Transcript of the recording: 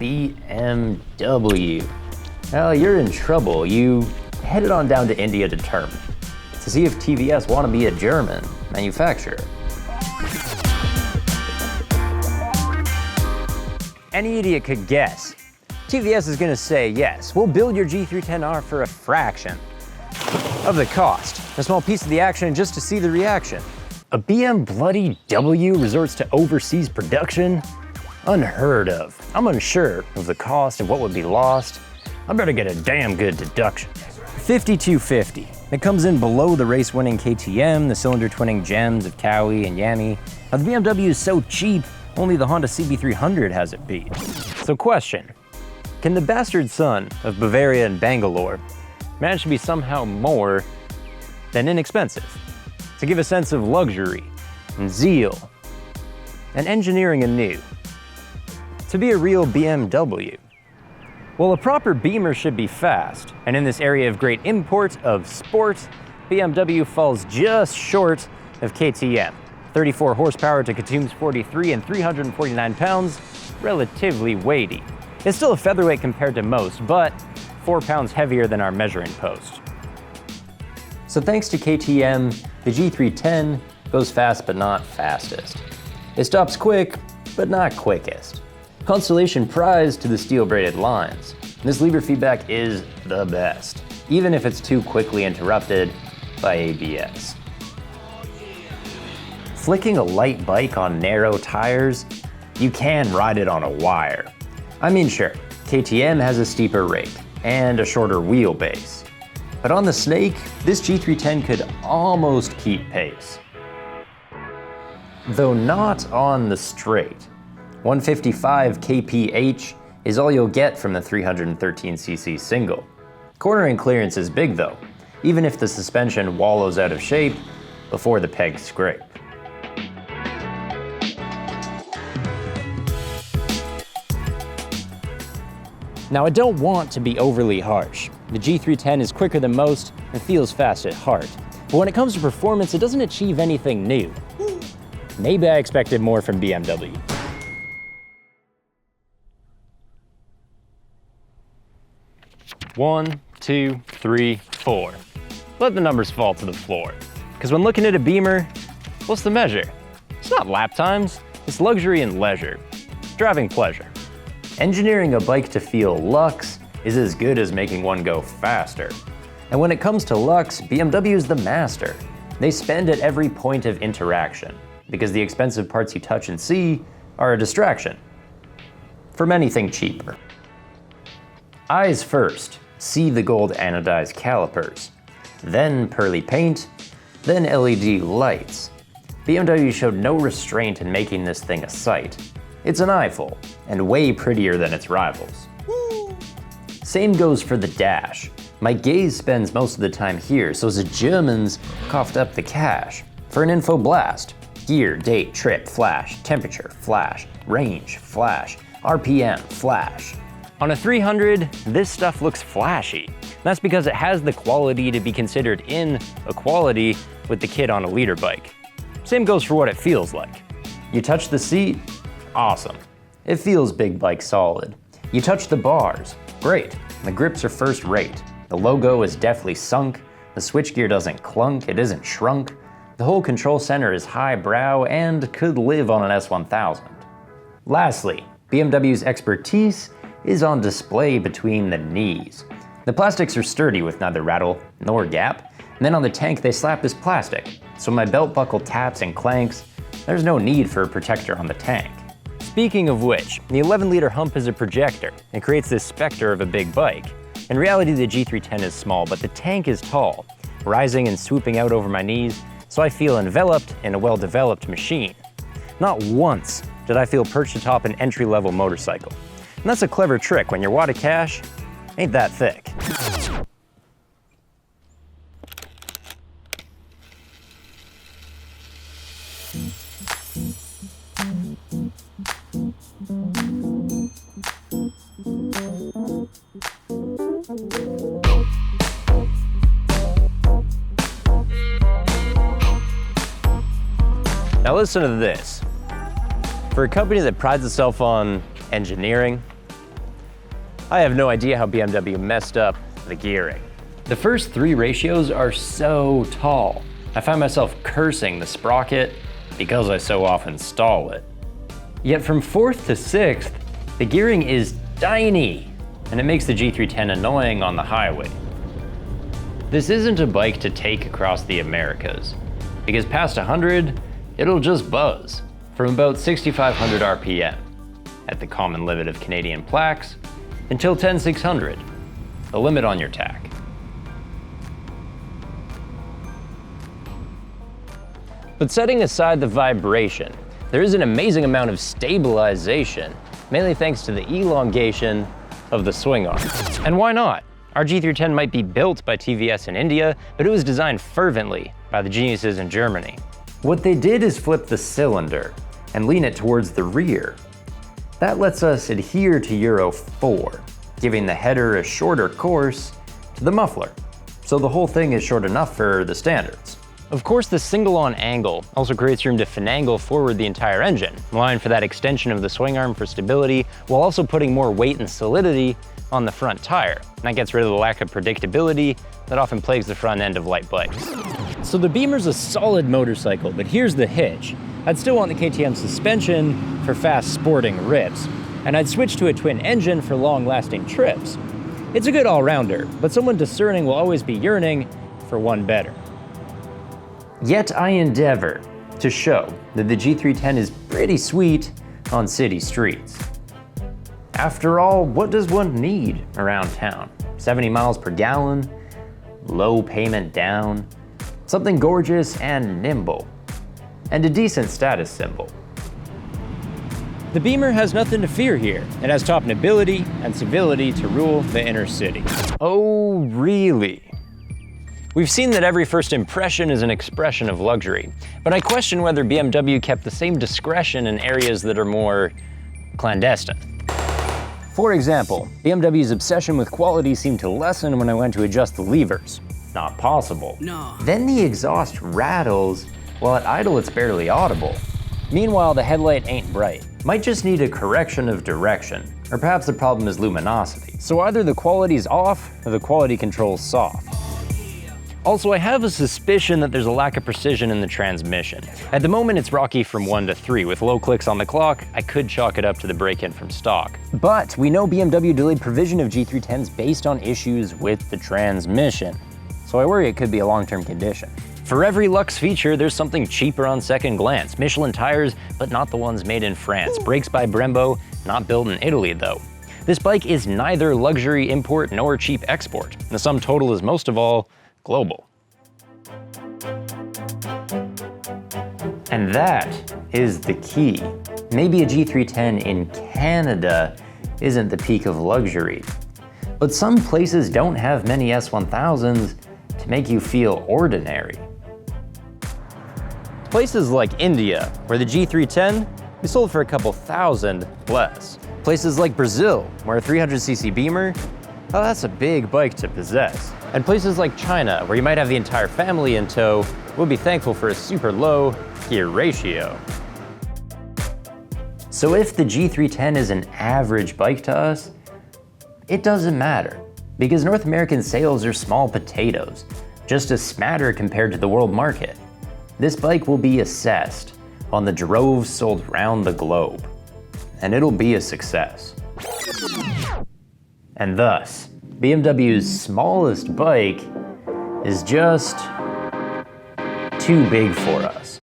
BMW. Well, you're in trouble. You headed on down to India determined to see if TVS want to be a German manufacturer. Any idiot could guess. TVS is gonna say, yes, we'll build your G310R for a fraction of the cost. A small piece of the action just to see the reaction. A BMW resorts to overseas production? Unheard of. I'm unsure of the cost of what would be lost. I better get a damn good deduction. 5250. It comes in below the race-winning KTM, the cylinder-twinning gems of Cowie and Yami. Now the BMW is so cheap, only the Honda CB300 has it beat. So question, can the bastard son of Bavaria and Bangalore manage to be somehow more than inexpensive? To give a sense of luxury and zeal and engineering anew. To be a real BMW. Well, a proper Beamer should be fast, and in this area of great import of sport, BMW falls just short of KTM. 34 horsepower to Katoom's 43 and 349 pounds, relatively weighty. It's still a featherweight compared to most, but 4 pounds heavier than our measuring post. So thanks to KTM, the G310 goes fast but not fastest. It stops quick, but not quickest. Constellation prize to the steel-braided lines. This lever feedback is the best, even if it's too quickly interrupted by ABS. Flicking a light bike on narrow tires, you can ride it on a wire. I mean, sure, KTM has a steeper rake and a shorter wheelbase, but on the snake, this G310 could almost keep pace. Though not on the straight. 155 kph is all you'll get from the 313cc single. Cornering clearance is big though, even if the suspension wallows out of shape before the pegs scrape. Now I don't want to be overly harsh. The G310 is quicker than most and feels fast at heart. But when it comes to performance, it doesn't achieve anything new. Maybe I expected more from BMW. One, two, three, four. Let the numbers fall to the floor. Because when looking at a Beamer, what's the measure? It's not lap times, it's luxury and leisure. Driving pleasure. Engineering a bike to feel luxe is as good as making one go faster. And when it comes to luxe, BMW is the master. They spend at every point of interaction, because the expensive parts you touch and see are a distraction from anything cheaper. Eyes first, see the gold anodized calipers, then pearly paint, then LED lights. BMW showed no restraint in making this thing a sight. It's an eyeful, and way prettier than its rivals. Woo. Same goes for the dash. My gaze spends most of the time here, so the Germans coughed up the cash. For an info blast, gear, date, trip, flash, temperature, flash, range, flash, RPM, flash. On a 300, this stuff looks flashy. That's because it has the quality to be considered in equality with the kid on a leader bike. Same goes for what it feels like. You touch the seat, awesome. It feels big bike solid. You touch the bars, great. The grips are first rate. The logo is deftly sunk. The switchgear doesn't clunk, it isn't shrunk. The whole control center is highbrow and could live on an S1000. Lastly, BMW's expertise is on display between the knees. The plastics are sturdy with neither rattle nor gap, and then on the tank they slap this plastic, so my belt buckle taps and clanks, there's no need for a protector on the tank. Speaking of which, the 11-liter hump is a projector and creates this specter of a big bike. In reality, the G310 is small, but the tank is tall, rising and swooping out over my knees, so I feel enveloped in a well-developed machine. Not once did I feel perched atop an entry-level motorcycle. And that's a clever trick when your wad of cash ain't that thick. Now listen to this. For a company that prides itself on engineering, I have no idea how BMW messed up the gearing. The first three ratios are so tall. I find myself cursing the sprocket because I so often stall it. Yet from 4th to 6th, the gearing is tiny, and it makes the G310 annoying on the highway. This isn't a bike to take across the Americas, because past 100, it'll just buzz from about 6,500 RPM at the common limit of Canadian plaques until 10,600, the limit on your tack. But setting aside the vibration, there is an amazing amount of stabilization, mainly thanks to the elongation of the swing arm. And why not? Our G310 might be built by TVS in India, but it was designed fervently by the geniuses in Germany. What they did is flip the cylinder and lean it towards the rear. That lets us adhere to Euro 4, giving the header a shorter course to the muffler, so the whole thing is short enough for the standards. Of course, the single-on angle also creates room to finagle forward the entire engine, allowing for that extension of the swing arm for stability, while also putting more weight and solidity on the front tire. And that gets rid of the lack of predictability that often plagues the front end of light bikes. So the Beamer's a solid motorcycle, but here's the hitch. I'd still want the KTM suspension for fast sporting rips, and I'd switch to a twin engine for long-lasting trips. It's a good all-rounder, but someone discerning will always be yearning for one better. Yet I endeavor to show that the G310 is pretty sweet on city streets. After all, what does one need around town? 70 miles per gallon, low payment down, something gorgeous and nimble, and a decent status symbol. The Beamer has nothing to fear here. It has top nobility and civility to rule the inner city. Oh, really? We've seen that every first impression is an expression of luxury, but I question whether BMW kept the same discretion in areas that are more clandestine. For example, BMW's obsession with quality seemed to lessen when I went to adjust the levers. Not possible. No. Then the exhaust rattles, while at idle it's barely audible. Meanwhile, the headlight ain't bright. Might just need a correction of direction, or perhaps the problem is luminosity. So either the quality's off, or the quality control's soft. Also, I have a suspicion that there's a lack of precision in the transmission. At the moment, it's rocky from 1 to 3. With low clicks on the clock, I could chalk it up to the break-in from stock. But we know BMW delayed provision of G310s based on issues with the transmission. So I worry it could be a long-term condition. For every luxe feature, there's something cheaper on second glance. Michelin tires, but not the ones made in France. Brakes by Brembo, not built in Italy though. This bike is neither luxury import nor cheap export. The sum total is most of all, global. And that is the key. Maybe a G310 in Canada isn't the peak of luxury, but some places don't have many S1000s to make you feel ordinary. Places like India, where the G310 is sold for a couple thousand less. Places like Brazil, where a 300cc Beamer, oh, that's a big bike to possess. And places like China, where you might have the entire family in tow, will be thankful for a super low gear ratio. So if the G310 is an average bike to us, it doesn't matter, because North American sales are small potatoes, just a smatter compared to the world market. This bike will be assessed on the droves sold round the globe, and it'll be a success. And thus, BMW's smallest bike is just too big for us.